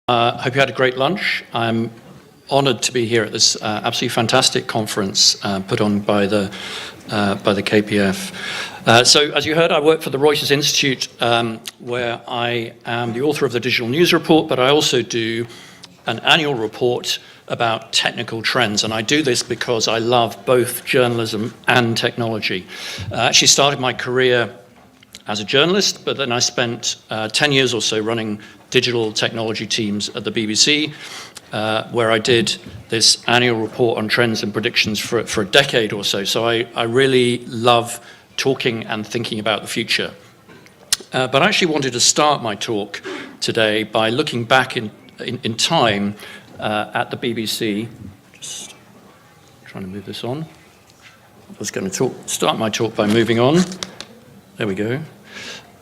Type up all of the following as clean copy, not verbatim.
Hope you had a great lunch. I'm honoured to be here at this absolutely fantastic conference put on by the KPF. So, as you heard, I work for the Reuters Institute, where I am the author of the Digital News Report, but I also do an annual report about technical trends, and I do this because I love both journalism and technology. I actually started my career as a journalist, but then I spent 10 years or so running digital technology teams at the BBC, where I did this annual report on trends and predictions for a decade or so. So I really love talking and thinking about the future. But I actually wanted to start my talk today by looking back in time at the BBC. Just trying to move this on. I was going to start my talk by moving on. There we go.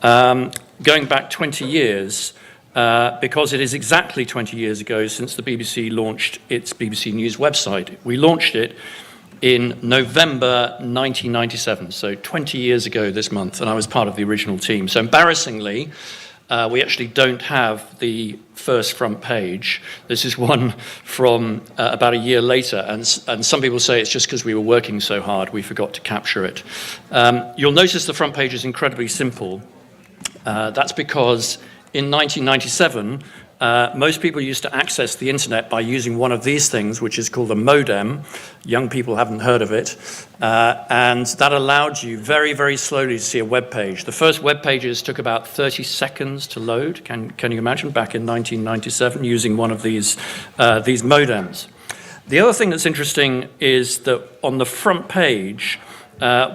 Going back 20 years, because it is exactly 20 years ago since the BBC launched its BBC News website. We launched it in November 1997, so 20 years ago this month, and I was part of the original team. So embarrassingly, we actually don't have the first front page. This is one from about a year later, and some people say it's just because we were working so hard we forgot to capture it. You'll notice the front page is incredibly simple. That's because in 1997, most people used to access the internet by using one of these things, which is called a modem. Young people haven't heard of it. And that allowed you very, very slowly to see a web page. The first web pages took about 30 seconds to load. Can you imagine, back in 1997, using one of these modems? The other thing that's interesting is that on the front page,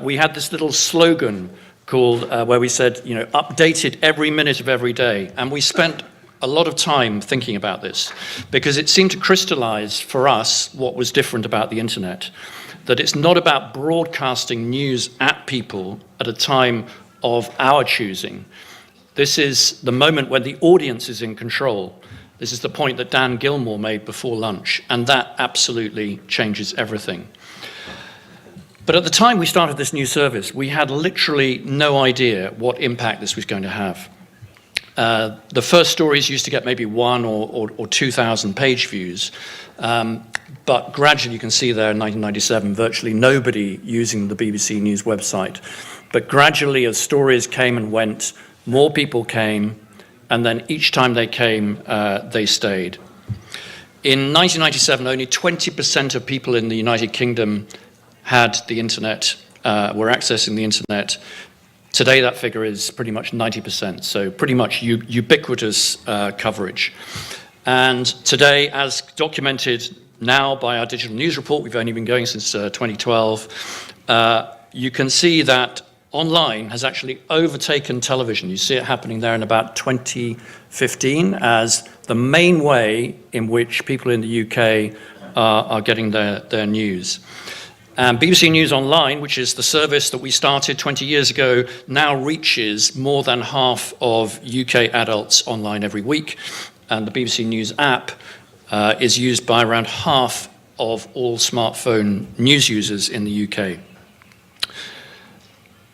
we had this little slogan called, where we said, updated every minute of every day. And we spent a lot of time thinking about this because it seemed to crystallize for us what was different about the internet. That it's not about broadcasting news at people at a time of our choosing. This is the moment when the audience is in control. This is the point that Dan Gilmore made before lunch, and that absolutely changes everything. But at the time we started this new service, we had literally no idea what impact this was going to have. The first stories used to get maybe 1 or 2,000 page views, but gradually you can see there in 1997, virtually nobody using the BBC News website. But gradually as stories came and went, more people came, and then each time they came, they stayed. In 1997, only 20% of people in the United Kingdom had the internet, were accessing the internet. Today that figure is pretty much 90%, so pretty much ubiquitous coverage. And today, as documented now by our digital news report, we've only been going since 2012, you can see that online has actually overtaken television. You see it happening there in about 2015 as the main way in which people in the UK are getting their news. BBC News Online, which is the service that we started 20 years ago, now reaches more than half of UK adults online every week. And the BBC News app is used by around half of all smartphone news users in the UK.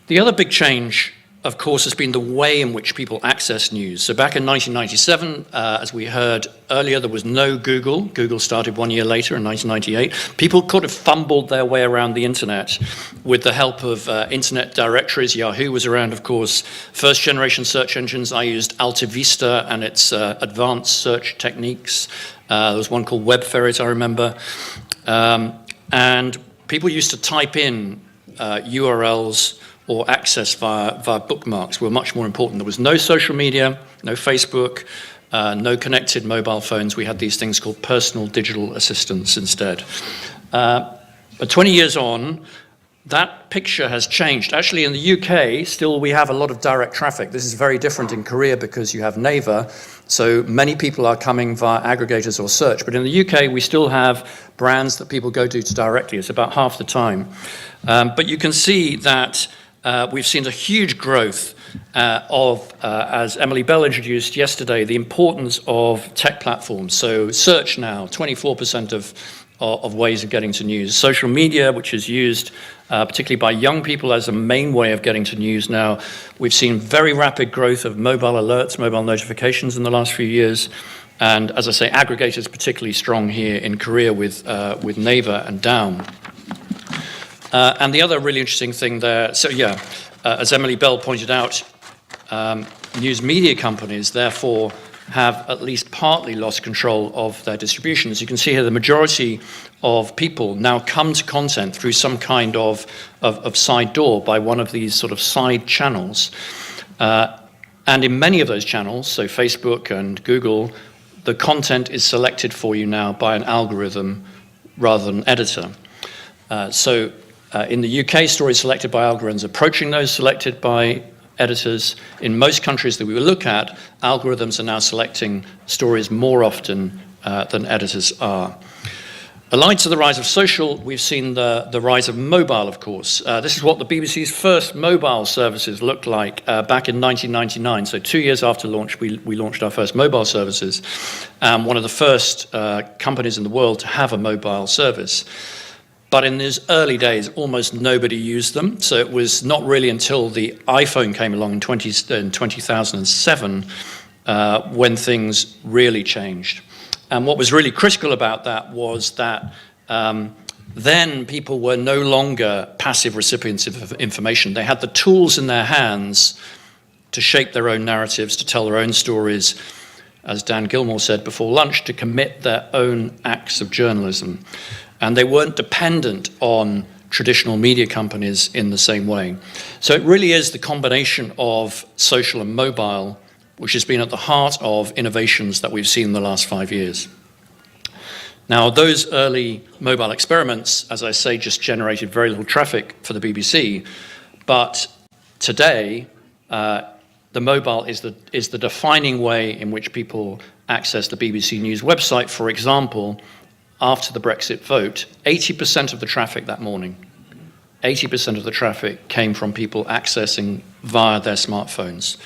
The other big change, of course, has been the way in which people access news. So back in 1997, as we heard earlier, there was no Google. Google started 1 year later in 1998. People could have fumbled their way around the internet with the help of internet directories. Yahoo was around, of course. First generation search engines, I used Alta Vista and its advanced search techniques. There was one called Web Ferret, I remember. And people used to type in URLs or access via bookmarks were much more important. There was no social media, no Facebook, no connected mobile phones. We had these things called personal digital assistants instead. But 20 years on, that picture has changed. Actually, in the UK, still we have a lot of direct traffic. This is very different in Korea because you have Naver, so many people are coming via aggregators or search. But in the UK, we still have brands that people go to directly. It's about half the time. But you can see that we've seen a huge growth as Emily Bell introduced yesterday, the importance of tech platforms. So search now, 24% of ways of getting to news. Social media, which is used particularly by young people as a main way of getting to news now. We've seen very rapid growth of mobile alerts, mobile notifications in the last few years. And as I say, aggregators particularly strong here in Korea with Naver and Daum. And the other really interesting thing there, so yeah, as Emily Bell pointed out, news media companies therefore have at least partly lost control of their distribution. As you can see here, the majority of people now come to content through some kind of side door by one of these sort of side channels. And in many of those channels, so Facebook and Google, the content is selected for you now by an algorithm rather than an editor. In the UK, stories selected by algorithms approaching those selected by editors. In most countries that we will look at, algorithms are now selecting stories more often than editors are. Allied to the rise of social, we've seen the rise of mobile, of course. This is what the BBC's first mobile services looked like back in 1999. So 2 years after launch, we launched our first mobile services. One of the first companies in the world to have a mobile service. But in these early days, almost nobody used them. So it was not really until the iPhone came along in 2007 when things really changed. And what was really critical about that was that then people were no longer passive recipients of information. They had the tools in their hands to shape their own narratives, to tell their own stories, as Dan Gilmore said before lunch, to commit their own acts of journalism. And they weren't dependent on traditional media companies in the same way. So it really is the combination of social and mobile which has been at the heart of innovations that we've seen in the last 5 years. Now, those early mobile experiments, as I say, just generated very little traffic for the BBC, but today, the mobile is the defining way in which people access the BBC News website. For example, after the Brexit vote, 80% of the traffic that morning, 80% of the traffic came from people accessing via their smartphones.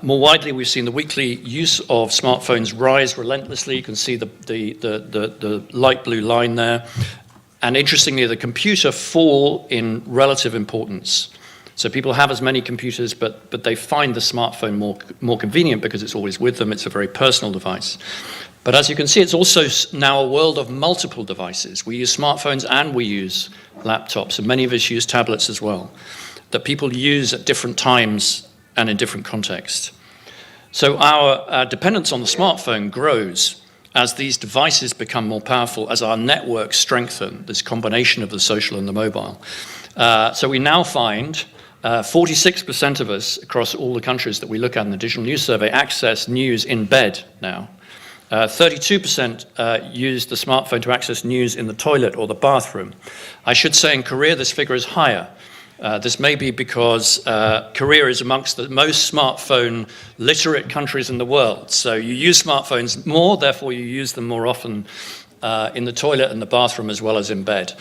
More widely, we've seen the weekly use of smartphones rise relentlessly. You can see the light blue line there. And interestingly, the computer fall in relative importance. So people have as many computers, but they find the smartphone more convenient because it's always with them. It's a very personal device. But as you can see, it's also now a world of multiple devices. We use smartphones and we use laptops, and many of us use tablets as well, that people use at different times and in different contexts. So our dependence on the smartphone grows as these devices become more powerful, as our networks strengthen, this combination of the social and the mobile. So we now find 46% of us across all the countries that we look at in the Digital News Survey access news in bed now. 32% use the smartphone to access news in the toilet or the bathroom. I should say in Korea this figure is higher. This may be because Korea is amongst the most smartphone literate countries in the world. So you use smartphones more, therefore you use them more often in the toilet and the bathroom as well as in bed.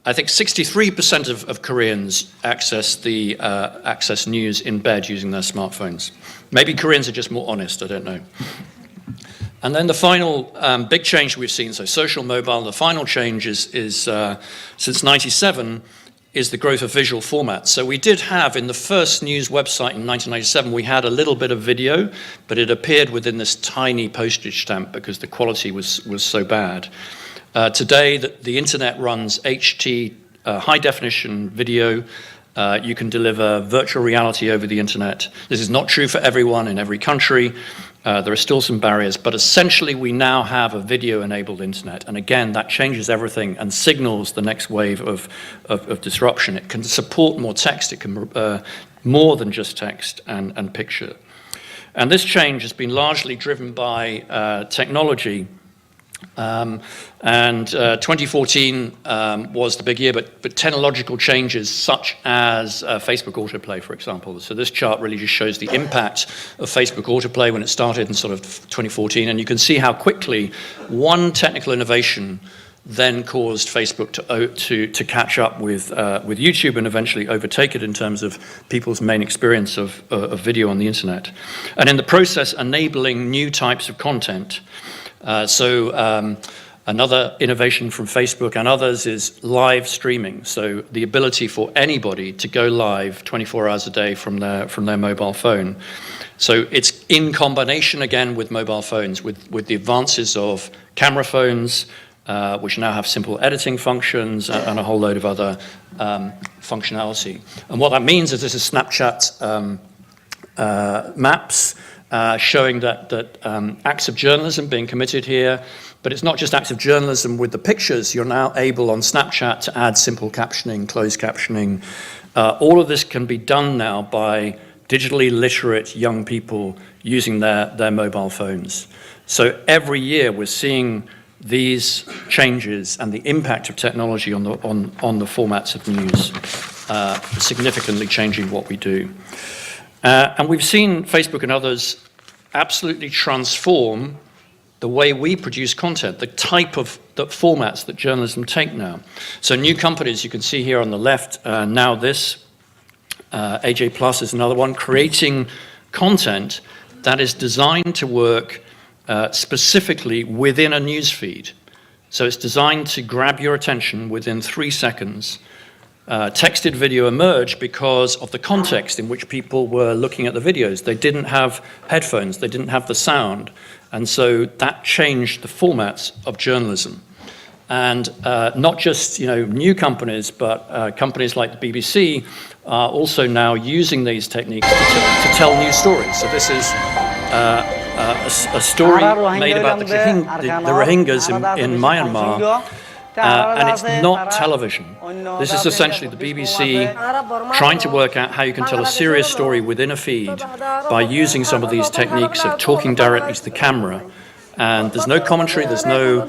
I think 63% of Koreans access news in bed using their smartphones. Maybe Koreans are just more honest, I don't know. And then the final big change we've seen, so social, mobile, the final change is since 97, is the growth of visual formats. So we did have, in the first news website in 1997, we had a little bit of video, but it appeared within this tiny postage stamp because the quality was so bad. Today, the internet runs HT, high definition video. You can deliver virtual reality over the internet. This is not true for everyone in every country. There are still some barriers, but essentially we now have a video-enabled internet. And again, that changes everything and signals the next wave of disruption. It can support more text. It can more than just text and picture. And this change has been largely driven by technology. 2014 was the big year, but technological changes such as Facebook autoplay, for example. So this chart really just shows the impact of Facebook autoplay when it started in sort of 2014, and you can see how quickly one technical innovation then caused Facebook to catch up with YouTube and eventually overtake it in terms of people's main experience of video on the internet. And in the process, enabling new types of content. Another innovation from Facebook and others is live streaming. So the ability for anybody to go live 24 hours a day from their mobile phone. So it's in combination again with mobile phones, with the advances of camera phones, which now have simple editing functions and a whole load of other functionality. And what that means is this is Snapchat maps showing that acts of journalism being committed here. But it's not just acts of journalism with the pictures. You're now able on Snapchat to add simple captioning, closed captioning. All of this can be done now by digitally literate young people using their mobile phones. So every year we're seeing these changes and the impact of technology on the formats of news, significantly changing what we do. And we've seen Facebook and others absolutely transform the way we produce content, the type of the formats that journalism take now. So new companies, you can see here on the left, Now This, AJ Plus is another one, creating content that is designed to work specifically within a news feed. So it's designed to grab your attention within 3 seconds. Texted video emerged because of the context in which people were looking at the videos. They didn't have headphones, they didn't have the sound. And so that changed the formats of journalism. And not just new companies, but companies like the BBC are also now using these techniques to tell new stories. So this is a story made about the Rohingyas in Myanmar, and it's not television. This is essentially the BBC trying to work out how you can tell a serious story within a feed by using some of these techniques of talking directly to the camera. And there's no commentary, there's no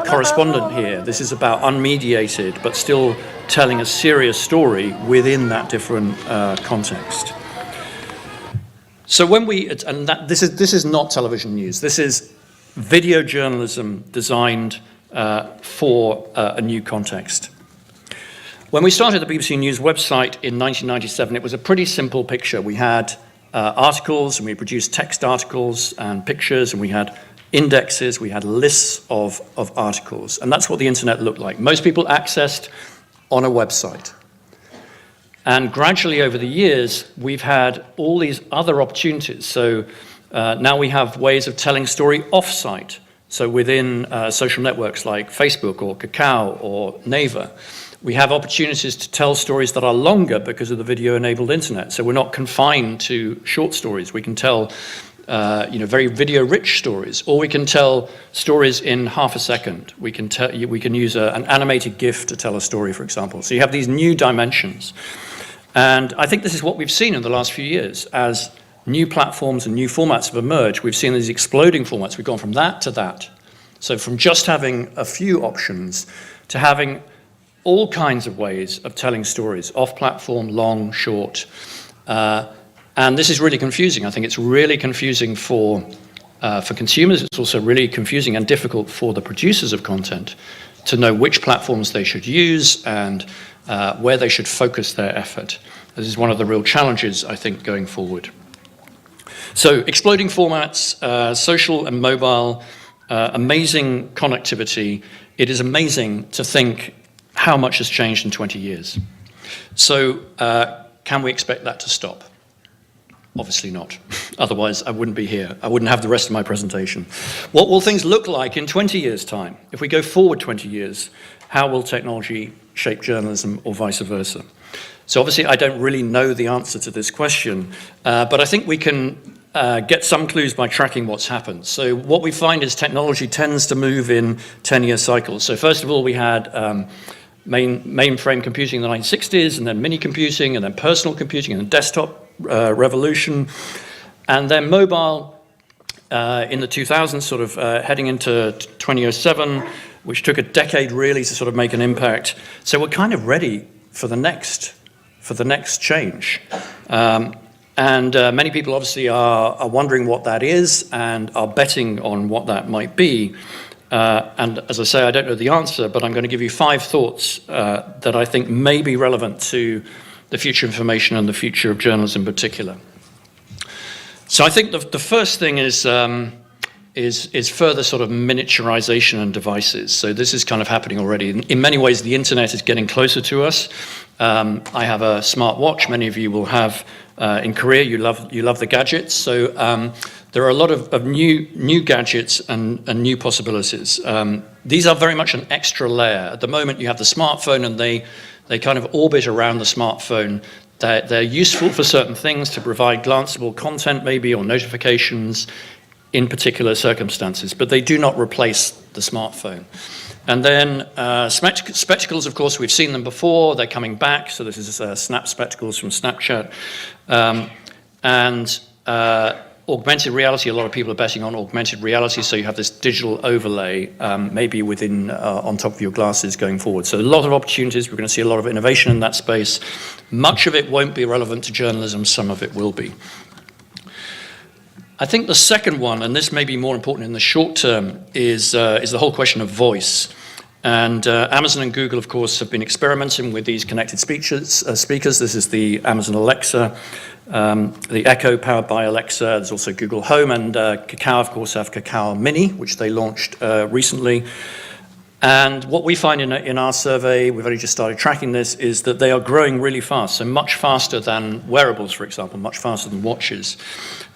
correspondent here. This is about unmediated, but still telling a serious story within that different context. So when this is not television news. This is video journalism designed for a new context. When we started the BBC News website in 1997, it was a pretty simple picture. We had articles, and we produced text articles and pictures, and we had indexes, we had lists of articles, and that's what the internet looked like. Most people accessed on a website. And gradually over the years, we've had all these other opportunities. So now we have ways of telling story off-site. So within social networks like Facebook or Kakao or Naver, we have opportunities to tell stories that are longer because of the video-enabled internet. So we're not confined to short stories. We can tell very video-rich stories, or we can tell stories in half a second. We can use an animated GIF to tell a story, for example. So you have these new dimensions. And I think this is what we've seen in the last few years. As new platforms and new formats have emerged, we've seen these exploding formats. We've gone from that to that. So from just having a few options to having all kinds of ways of telling stories, off-platform, long, short. And this is really confusing. I think it's really confusing for consumers. It's also really confusing and difficult for the producers of content to know which platforms they should use and where they should focus their effort. This is one of the real challenges, I think, going forward. So exploding formats, social and mobile, amazing connectivity. It is amazing to think how much has changed in 20 years. So can we expect that to stop? Obviously not. Otherwise, I wouldn't be here. I wouldn't have the rest of my presentation. What will things look like in 20 years' time? If we go forward 20 years, how will technology shape journalism or vice versa? So obviously, I don't really know the answer to this question, but I think we can get some clues by tracking what's happened. So what we find is technology tends to move in 10-year cycles. So first of all, we had mainframe computing in the 1960s, and then mini computing, and then personal computing, and then desktop revolution, and then mobile in the 2000s, sort of heading into 2007, which took a decade really to sort of make an impact. So we're kind of ready for the next change. And many people obviously are wondering what that is and are betting on what that might be. And as I say, I don't know the answer, but I'm going to give you 5 thoughts that I think may be relevant to the future of information and the future of journalism in particular. So I think the first thing is is further sort of miniaturization and devices. So this is kind of happening already. In many ways, the internet is getting closer to us. I have a smart watch. Many of you will have in Korea. You love the gadgets. So there are a lot of new gadgets and new possibilities. These are very much an extra layer. At the moment, you have the smartphone, and they kind of orbit around the smartphone. They're useful for certain things, to provide glanceable content maybe, or notifications in particular circumstances, but they do not replace the smartphone. And then spectacles, of course, we've seen them before. They're coming back. So this is Snap Spectacles from Snapchat. And augmented reality, a lot of people are betting on augmented reality. So you have this digital overlay, maybe within, on top of your glasses going forward. So a lot of opportunities. We're going to see a lot of innovation in that space. Much of it won't be relevant to journalism. Some of it will be. I think the second one, and this may be more important in the short term, is the whole question of voice. And Amazon and Google, of course, have been experimenting with these connected speakers. This is the Amazon Alexa, the Echo powered by Alexa. There's also Google Home, and Kakao, of course, have Kakao Mini, which they launched recently. And what we find in our survey, we've only just started tracking this, is that they are growing really fast, so much faster than wearables, for example, much faster than watches.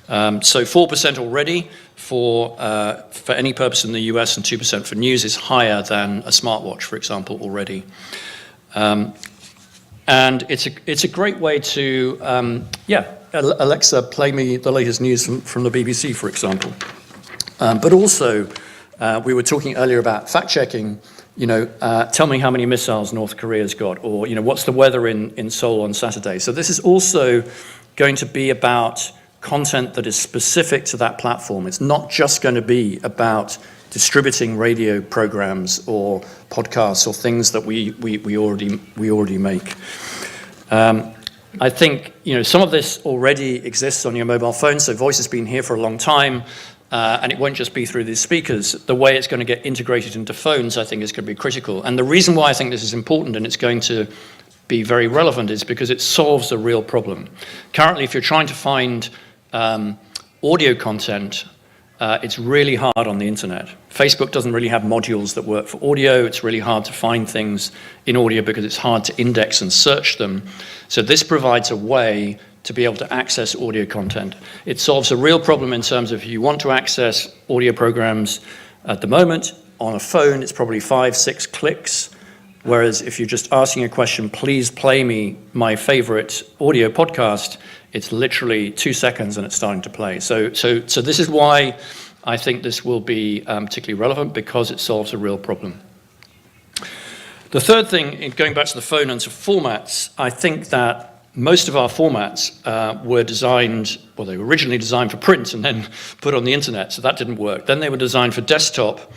So 4% already for any purpose in the US, and 2% for news is higher than a smartwatch, for example, already. And it's a great way to, Alexa, play me the latest news from the BBC, for example. But also, we were talking earlier about fact-checking. Tell me how many missiles North Korea's got, or what's the weather in Seoul on Saturday. So this is also going to be about content that is specific to that platform. It's not just going to be about distributing radio programs or podcasts or things that we already make. I think some of this already exists on your mobile phone. So voice has been here for a long time, and it won't just be through these speakers. The way it's going to get integrated into phones, I think, is going to be critical. And the reason why I think this is important, and it's going to be very relevant, is because it solves a real problem. Currently, if you're trying to find audio content, it's really hard on the internet. Facebook doesn't really have modules that work for audio. It's really hard to find things in audio because it's hard to index and search them. So this provides a way to be able to access audio content. It solves a real problem in terms of if you want to access audio programs at the moment on a phone, it's probably 5-6 clicks. Whereas if you're just asking a question, please play me my favorite audio podcast, it's literally 2 seconds and it's starting to play. So this is why I think this will be particularly relevant, because it solves a real problem. The third thing, going back to the phone and to formats, I think that most of our formats were designed, well, they were originally designed for print and then put on the internet, so that didn't work. Then they were designed for desktop,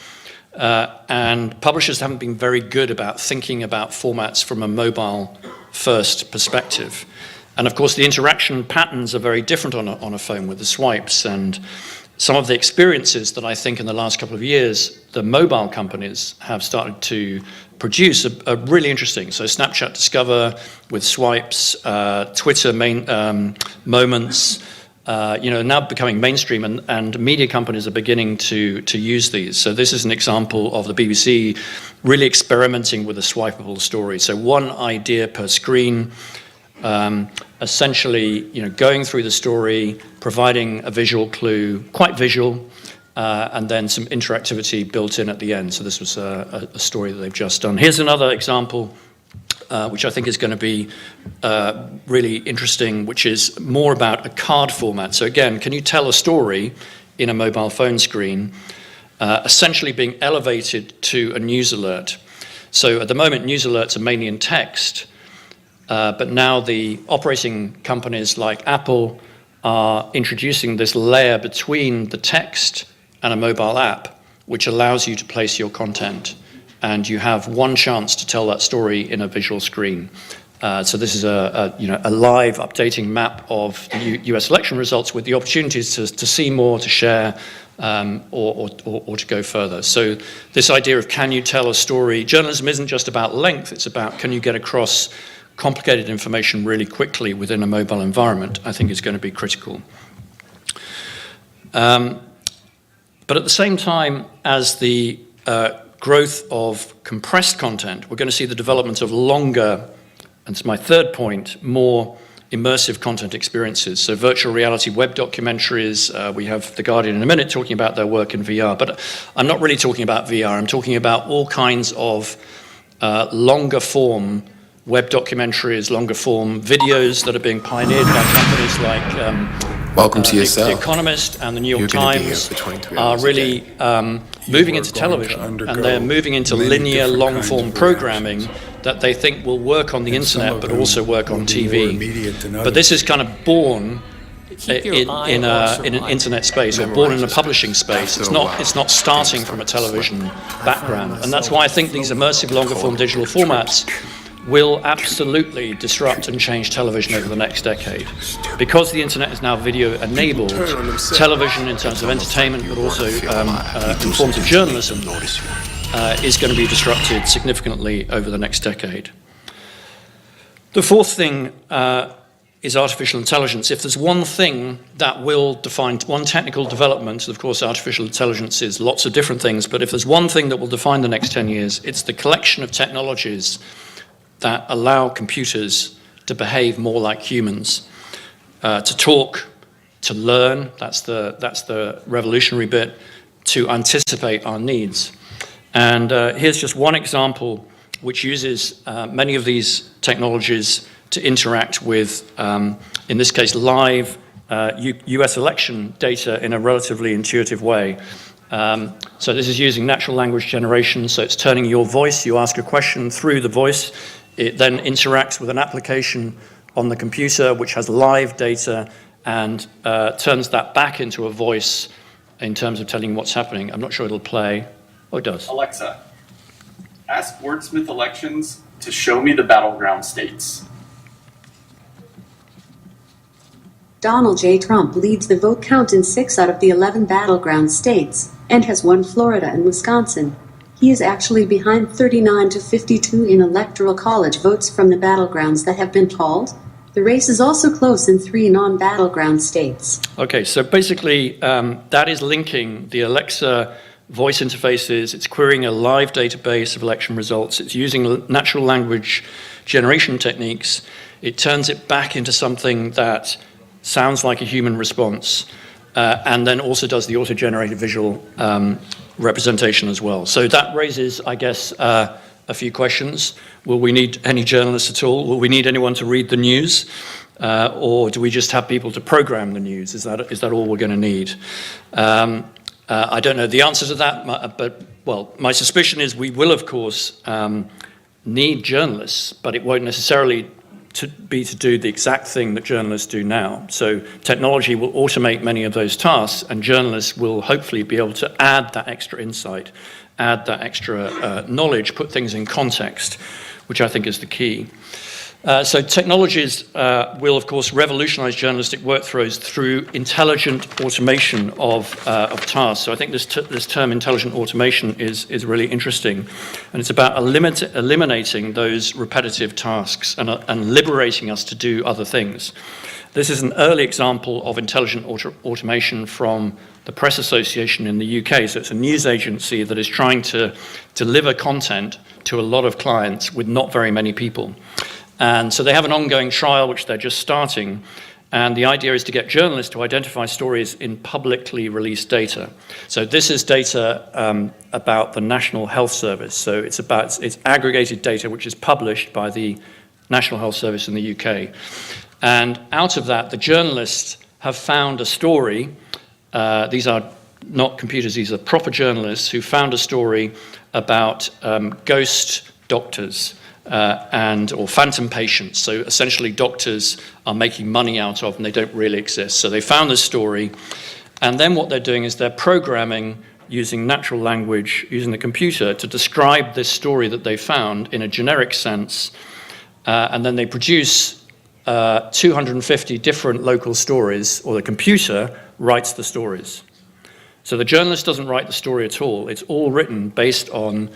and publishers haven't been very good about thinking about formats from a mobile-first perspective. And of course, the interaction patterns are very different on a phone with the swipes, and some of the experiences that I think in the last couple of years the mobile companies have started to produce are really interesting. So Snapchat Discover with swipes, Twitter moments, now becoming mainstream, and media companies are beginning to use these. So this is an example of the BBC really experimenting with a swipeable story. So one idea per screen, essentially, going through the story, providing a visual clue, quite visual, and then some interactivity built in at the end. So this was a story that they've just done. Here's another example, which I think is going to be really interesting, which is more about a card format. So again, can you tell a story in a mobile phone screen, essentially being elevated to a news alert? So at the moment, news alerts are mainly in text, but now the operating companies like Apple are introducing this layer between the text and a mobile app, which allows you to place your content. And you have one chance to tell that story in a visual screen. So this is a live updating map of the US election results with the opportunities to see more, to share, or to go further. So this idea of can you tell a story, journalism isn't just about length, it's about can you get across complicated information really quickly within a mobile environment, I think is going to be critical. But But at the same time as the growth of compressed content, we're going to see the development of longer, and it's my third point, more immersive content experiences. So virtual reality web documentaries, we have The Guardian in a minute talking about their work in VR, but I'm not really talking about VR, I'm talking about all kinds of longer form web documentaries, longer form videos that are being pioneered by companies like Welcome to yourself. The Economist and the New York Times are really moving into television, and they're moving into linear long-form programming that they think will work on the internet but also work on TV. But this is kind of born in an internet space, or born in a publishing space. It's not starting from a television background, and that's why I think these immersive longer-form digital formats will absolutely disrupt and change television over the next decade. Because the internet is now video-enabled, television in terms of entertainment, but also in forms of journalism, is going to be disrupted significantly over the next decade. The fourth thing is artificial intelligence. If there's one thing that will define, one technical development, of course artificial intelligence is lots of different things, but if there's one thing that will define the next 10 years, it's the collection of technologies that allow computers to behave more like humans, to talk, to learn, that's the revolutionary bit, to anticipate our needs. And here's just one example which uses many of these technologies to interact with, in this case, live US election data in a relatively intuitive way. So this is using natural language generation, so it's turning your voice, you ask a question through the voice, it then interacts with an application on the computer which has live data and turns that back into a voice in terms of telling what's happening. I'm not sure it'll play. Oh, it does. Alexa, ask Wordsmith Elections to show me the battleground states. Donald J. Trump leads the vote count in 6 out of the 11 battleground states, and has won Florida and Wisconsin. He is actually behind 39 to 52 in Electoral College votes from the battlegrounds that have been called. The race is also close in 3 non-battleground states. Okay, so basically that is linking the Alexa voice interfaces, it's querying a live database of election results, it's using natural language generation techniques, it turns it back into something that sounds like a human response, and then also does the auto-generated visual representation as well. So that raises, I guess, a few questions. Will we need any journalists at all? Will we need anyone to read the news? Or do we just have people to program the news? Is that all we're going to need? I don't know the answer to that, but, well, my suspicion is we will, of course, need journalists, but it won't necessarily to do the exact thing that journalists do now. So technology will automate many of those tasks, and journalists will hopefully be able to add that extra insight, add that extra knowledge, put things in context, which I think is the key. So technologies will, of course, revolutionize journalistic workflows through intelligent automation of tasks. So I think this term intelligent automation is really interesting. And it's about eliminating those repetitive tasks and liberating us to do other things. This is an early example of intelligent automation from the Press Association in the UK. So it's a news agency that is trying to deliver content to a lot of clients with not very many people. And so they have an ongoing trial which they're just starting, and the idea is to get journalists to identify stories in publicly released data. So this is data about the National Health Service. So it's aggregated data which is published by the National Health Service in the UK. And out of that, the journalists have found a story. These are not computers, these are proper journalists who found a story about ghost doctors. Or phantom patients. So essentially doctors are making money out of and they don't really exist. So they found this story, and then what they're doing is they're programming using natural language, using the computer to describe this story that they found in a generic sense, and then they produce 250 different local stories, or the computer writes the stories. So the journalist doesn't write the story at all. It's all written based on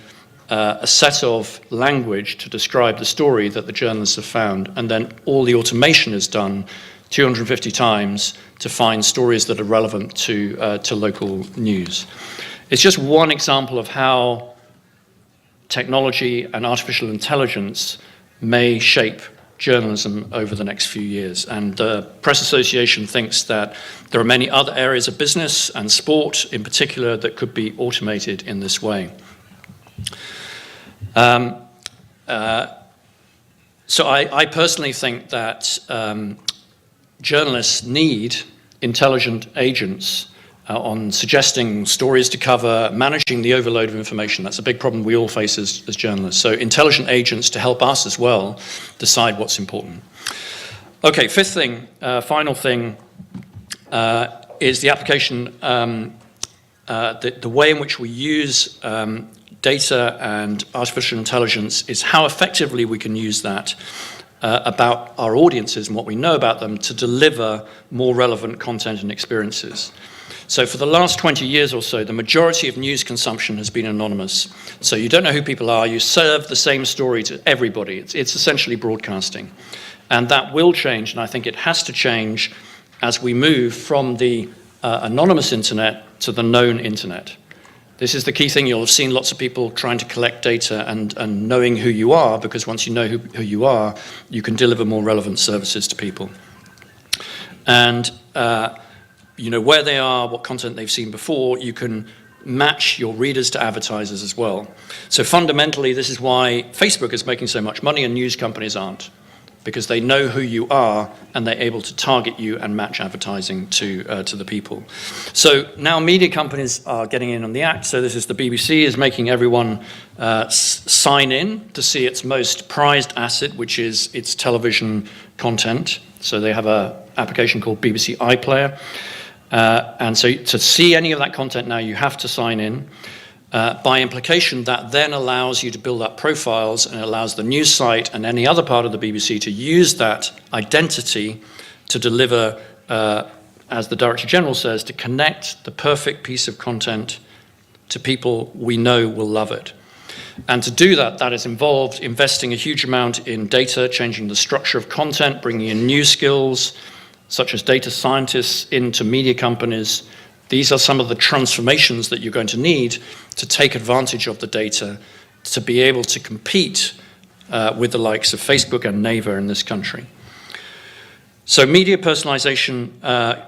a set of language to describe the story that the journalists have found, and then all the automation is done 250 times to find stories that are relevant to local news. It's just one example of how technology and artificial intelligence may shape journalism over the next few years. And the Press Association thinks that there are many other areas of business and sport in particular that could be automated in this way. So I personally think that journalists need intelligent agents on suggesting stories to cover, managing the overload of information. That's a big problem we all face as journalists. So intelligent agents to help us as well decide what's important. Okay, fifth thing, final thing, is the application, the way in which we use data and artificial intelligence is how effectively we can use that about our audiences and what we know about them to deliver more relevant content and experiences. So for the last 20 years or so, the majority of news consumption has been anonymous. So you don't know who people are, you serve the same story to everybody. It's essentially broadcasting. And that will change, and I think it has to change as we move from the anonymous internet to the known internet. This is the key thing. You'll have seen lots of people trying to collect data and knowing who you are, because once you know who you are, you can deliver more relevant services to people. And you know where they are, what content they've seen before, you can match your readers to advertisers as well. So fundamentally, this is why Facebook is making so much money and news companies aren't, because they know who you are and they're able to target you and match advertising to the people. So now media companies are getting in on the act. So this is the BBC is making everyone sign in to see its most prized asset, which is its television content. So they have an application called BBC iPlayer. And so to see any of that content now, you have to sign in. By implication, that then allows you to build up profiles and allows the news site and any other part of the BBC to use that identity to deliver, as the Director General says, to connect the perfect piece of content to people we know will love it. And to do that, that has involved investing a huge amount in data, changing the structure of content, bringing in new skills, such as data scientists into media companies. These are some of the transformations that you're going to need to take advantage of the data to be able to compete with the likes of Facebook and Naver in this country. So media personalization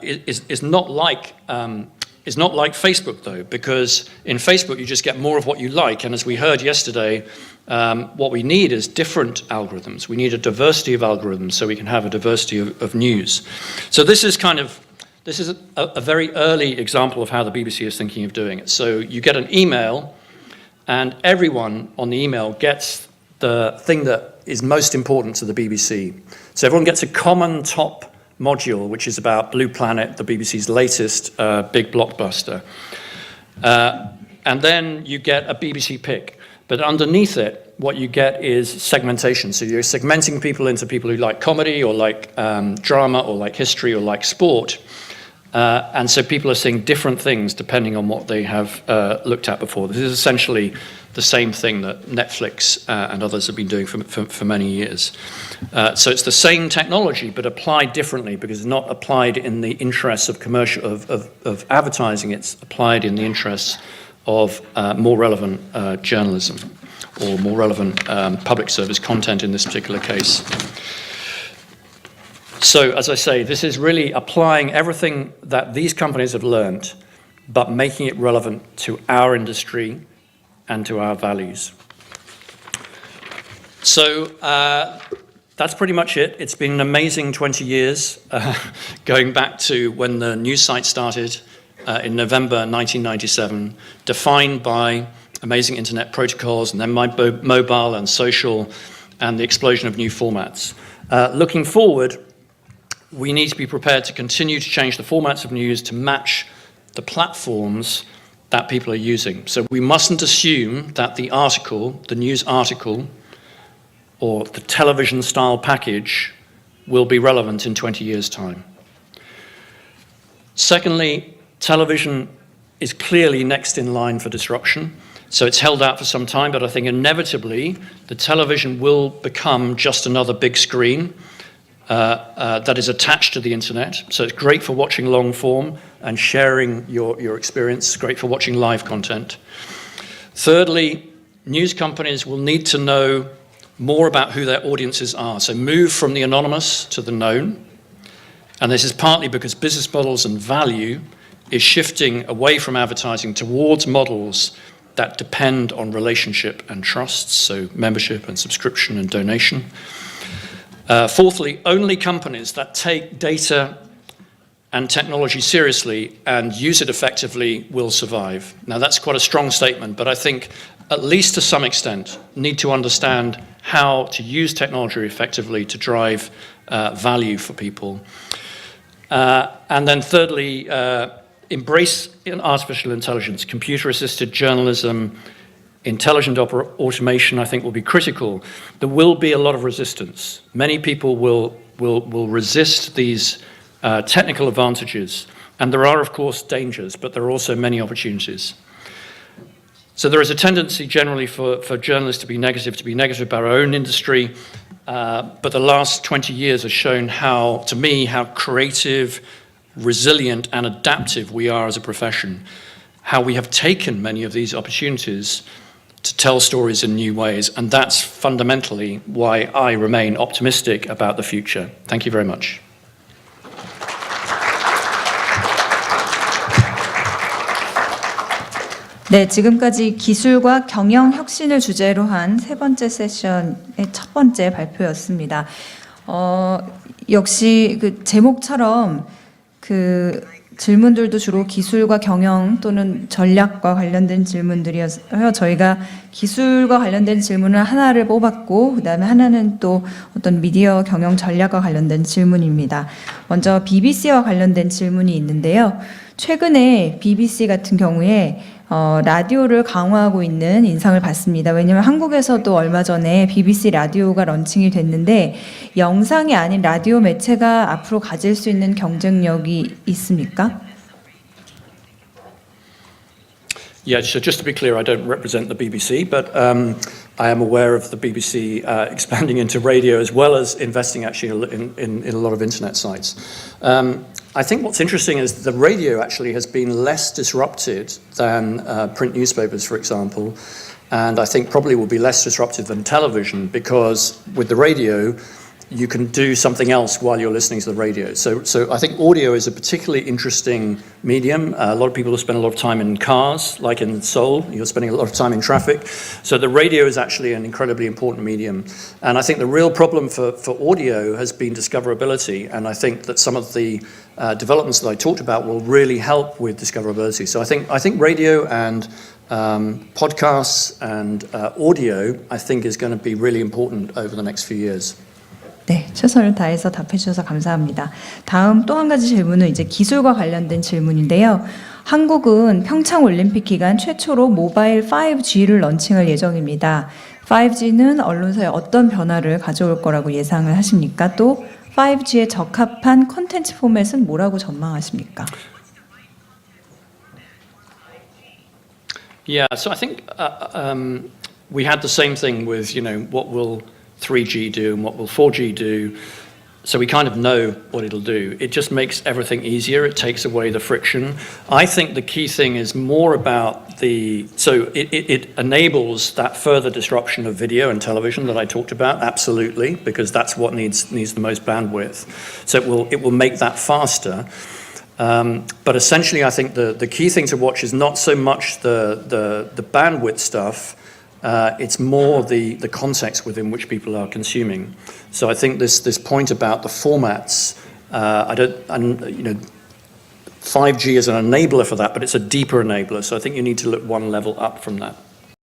is not like Facebook, though, because in Facebook you just get more of what you like, and as we heard yesterday, what we need is different algorithms. We need a diversity of algorithms so we can have a diversity of news. So this is a very early example of how the BBC is thinking of doing it. So you get an email, and everyone on the email gets the thing that is most important to the BBC. So everyone gets a common top module, which is about Blue Planet, the BBC's latest big blockbuster. And then you get a BBC pick. But underneath it, what you get is segmentation. So you're segmenting people into people who like comedy or like drama or like history or like sport. And so people are seeing different things depending on what they have looked at before. This is essentially the same thing that Netflix and others have been doing for many years. So it's the same technology, but applied differently, because it's not applied in the interests of commercial of advertising. It's applied in the interests of more relevant journalism or more relevant public service content in this particular case. So, as I say, this is really applying everything that these companies have learned, but making it relevant to our industry and to our values. So, that's pretty much it. It's been an amazing 20 years, going back to when the news site started in November 1997, defined by amazing internet protocols, and then mobile and social, and the explosion of new formats. Looking forward, we need to be prepared to continue to change the formats of news to match the platforms that people are using. So we mustn't assume that the article, the news article, or the television style package will be relevant in 20 years' time. Secondly, television is clearly next in line for disruption. So it's held out for some time, but I think inevitably the television will become just another big screen. that is attached to the internet. So it's great for watching long form and sharing your experience. It's great for watching live content. Thirdly, news companies will need to know more about who their audiences are. So move from the anonymous to the known. And this is partly because business models and value is shifting away from advertising towards models that depend on relationship and trust, so membership and subscription and donation. Fourthly, only companies that take data and technology seriously and use it effectively will survive. Now that's quite a strong statement, but I think at least to some extent need to understand how to use technology effectively to drive value for people. And then thirdly, embrace artificial intelligence, computer-assisted journalism, intelligent automation, I think, will be critical. There will be a lot of resistance. Many people will resist these technical advantages, and there are, of course, dangers, but there are also many opportunities. So there is a tendency generally for journalists to be negative about our own industry, but the last 20 years has shown to me, how creative, resilient and adaptive we are as a profession, how we have taken many of these opportunities to tell stories in new ways, and that's fundamentally why I remain optimistic about the future. Thank you very much. 네, 지금까지 기술과 경영 혁신을 주제로 한 세 번째 세션의 첫 번째 발표였습니다. 역시 그 제목처럼 그 질문들도 주로 기술과 경영 또는 전략과 관련된 질문들이어서 저희가 기술과 관련된 질문을 하나를 뽑았고 그다음에 하나는 또 어떤 미디어 경영 전략과 관련된 질문입니다. 먼저 BBC와 관련된 질문이 있는데요. 최근에 BBC 같은 경우에 라디오를 강화하고 있는 인상을 받습니다. 왜냐하면 한국에서도 얼마 전에 BBC 라디오가 런칭이 됐는데 영상이 아닌 라디오 매체가 앞으로 가질 수 있는 경쟁력이 있습니까? Yeah, so just to be clear, I don't represent the BBC, but I am aware of the BBC expanding into radio as well as investing actually in a lot of internet sites. I think what's interesting is the radio actually has been less disrupted than print newspapers, for example, and I think probably will be less disrupted than television because with the radio, you can do something else while you're listening to the radio. So I think audio is a particularly interesting medium. A lot of people spend a lot of time in cars, like in Seoul, you're spending a lot of time in traffic. So the radio is actually an incredibly important medium. And I think the real problem for audio has been discoverability. And I think that some of the developments that I talked about will really help with discoverability. So I think radio and podcasts and audio, I think is going to be really important over the next few years. 네, 최선을 다해서 답해 주셔서 감사합니다. 다음 또 한 가지 질문은 이제 기술과 관련된 질문인데요. 한국은 평창 올림픽 기간 최초로 모바일 5G를 런칭할 예정입니다. 5G는 언론사에 어떤 변화를 가져올 거라고 예상을 하십니까? 또 5G에 적합한 콘텐츠 포맷은 뭐라고 전망하십니까? Yeah, so I think we had the same thing with, what will 3G do and what will 4G do. So we kind of know what it'll do. It just makes everything easier. It takes away the friction. I think the key thing is more about so it enables that further disruption of video and television that I talked about, absolutely, because that's what needs the most bandwidth. So it will make that faster. But essentially, I think the key thing to watch is not so much the bandwidth stuff. It's more the context within which people are consuming. So I think this point about the formats, 5G is an enabler for that, but it's a deeper enabler. So I think you need to look one level up from that.